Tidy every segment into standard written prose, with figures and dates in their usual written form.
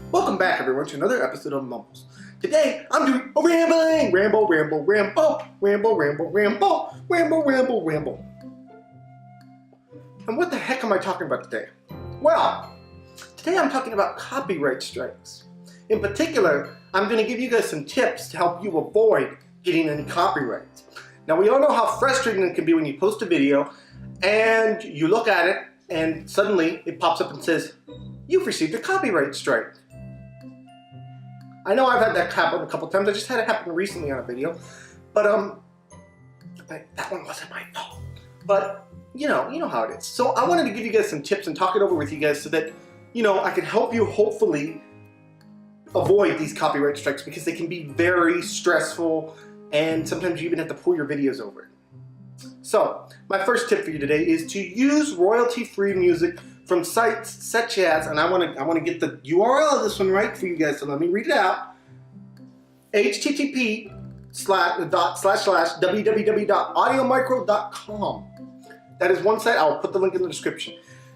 Welcome back, everyone, to another episode of Mumbles. Today, I'm doing a rambling! Ramble, ramble, ramble, ramble, ramble, ramble, ramble, ramble, ramble. And what the heck am I talking about today? Well, today I'm talking about copyright strikes. In particular, I'm going to give you guys some tips to help you avoid getting any copyrights. Now, we all know how frustrating it can be when you post a video and you look at it and suddenly it pops up and says, "You've received a copyright strike." I know I've had that happen a couple times. I just had it happen recently on a video, but that one wasn't my fault. But you know how it is. So I wanted to give you guys some tips and talk it over with you guys so that I can help you hopefully avoid these copyright strikes, because they can be very stressful and sometimes you even have to pull your videos over it. So my first tip for you today is to use royalty-free music from sites such as, and I want to get the URL of this one right for you guys, so let me read it out. http://www.audiomicro.com. That is one site. I'll put the link in the description.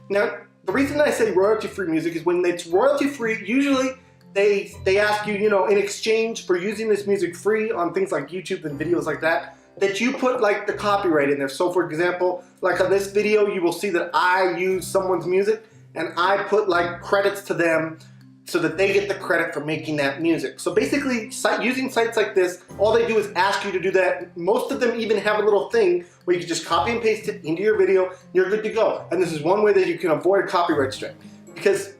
Now, the reason I say royalty-free music is when it's royalty-free, usually they ask you, in exchange for using this music free on things like YouTube and videos like that, that you put like the copyright in there. So for example, like on this video, you will see that I use someone's music and I put like credits to them so that they get the credit for making that music. So basically, using sites like this, all they do is ask you to do that. Most of them even have a little thing where you can just copy and paste it into your video, and you're good to go. And this is one way that you can avoid a copyright strike. Because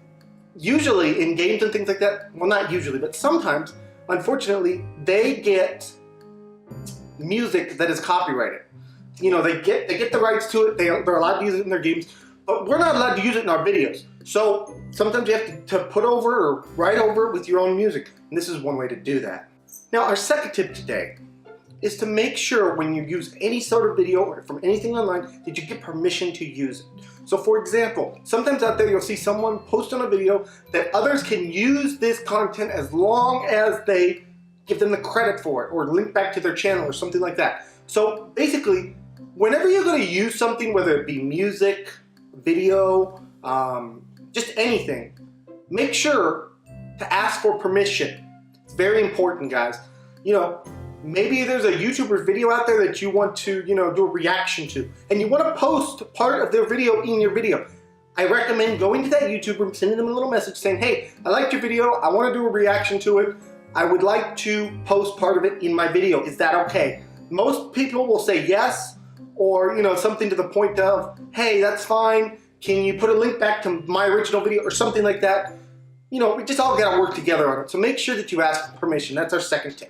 usually in games and things like that, well, not usually, but sometimes, unfortunately, they get music that is copyrighted. They get the rights to it. They're allowed to use it in their games, but we're not allowed to use it in our videos. So sometimes you have to put over or write over it with your own music, and this is one way to do that. Now, our second tip today is to make sure when you use any sort of video or from anything online that you get permission to use it. So for example, sometimes out there you'll see someone post on a video that others can use this content as long as they give them the credit for it or link back to their channel or something like that. So basically, whenever you're going to use something, whether it be music, video, just anything, make sure to ask for permission. It's very important, guys. Maybe there's a YouTuber video out there that you want to, do a reaction to, and you want to post part of their video in your video. I recommend going to that YouTuber and sending them a little message saying, "Hey, I liked your video. I want to do a reaction to it. I would like to post part of it in my video. Is that okay?" Most people will say yes, or something to the point of, "Hey, that's fine. Can you put a link back to my original video," or something like that. We just all gotta work together on it. So make sure that you ask for permission. That's our second tip.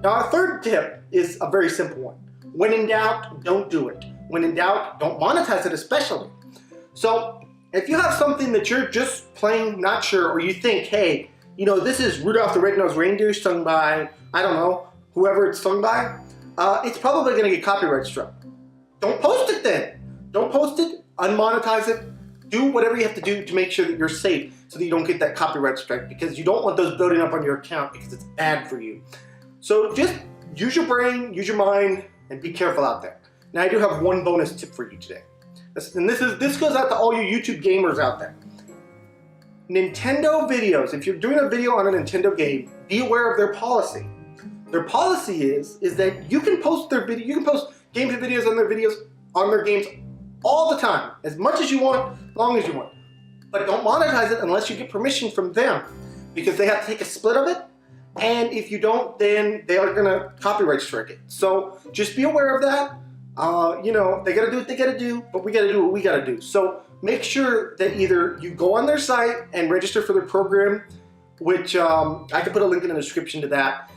Now, our third tip is a very simple one. When in doubt, don't do it. When in doubt, don't monetize it, especially. So if you have something that you're just plain not sure, or you think, hey, this is Rudolph the Red-Nosed Reindeer sung by, I don't know, whoever it's sung by, it's probably gonna get copyright struck. Don't post it then. Don't post it, unmonetize it, do whatever you have to do to make sure that you're safe so that you don't get that copyright strike, because you don't want those building up on your account because it's bad for you. So just use your brain, use your mind, and be careful out there. Now, I do have one bonus tip for you today. And this goes out to all you YouTube gamers out there. Nintendo videos, if you're doing a video on a Nintendo game, be aware of their policy. Their policy is that you can post gameplay videos on their games all the time, as much as you want, as long as you want. But don't monetize it unless you get permission from them, because they have to take a split of it, and if you don't, then they are gonna copyright strike it. So just be aware of that. They gotta do what they gotta do, but we gotta do what we gotta do. So make sure that either you go on their site and register for their program, which I can put a link in the description to that.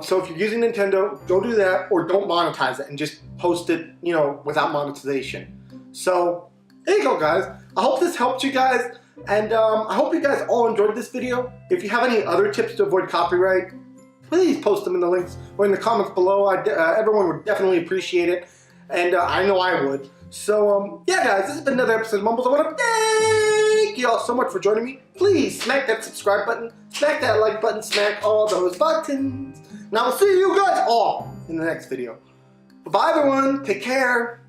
So if you're using Nintendo, go do that, or don't monetize it and just post it, without monetization. So there you go, guys. I hope this helped you guys, and I hope you guys all enjoyed this video. If you have any other tips to avoid copyright, please post them in the links or in the comments below. Everyone would definitely appreciate it, and I know I would. So yeah, guys, this has been another episode of Mumbles. I want to thank you all so much for joining me. Please smack that subscribe button, smack that like button, smack all those buttons. And I will see you guys all in the next video. Bye-bye, everyone. Take care.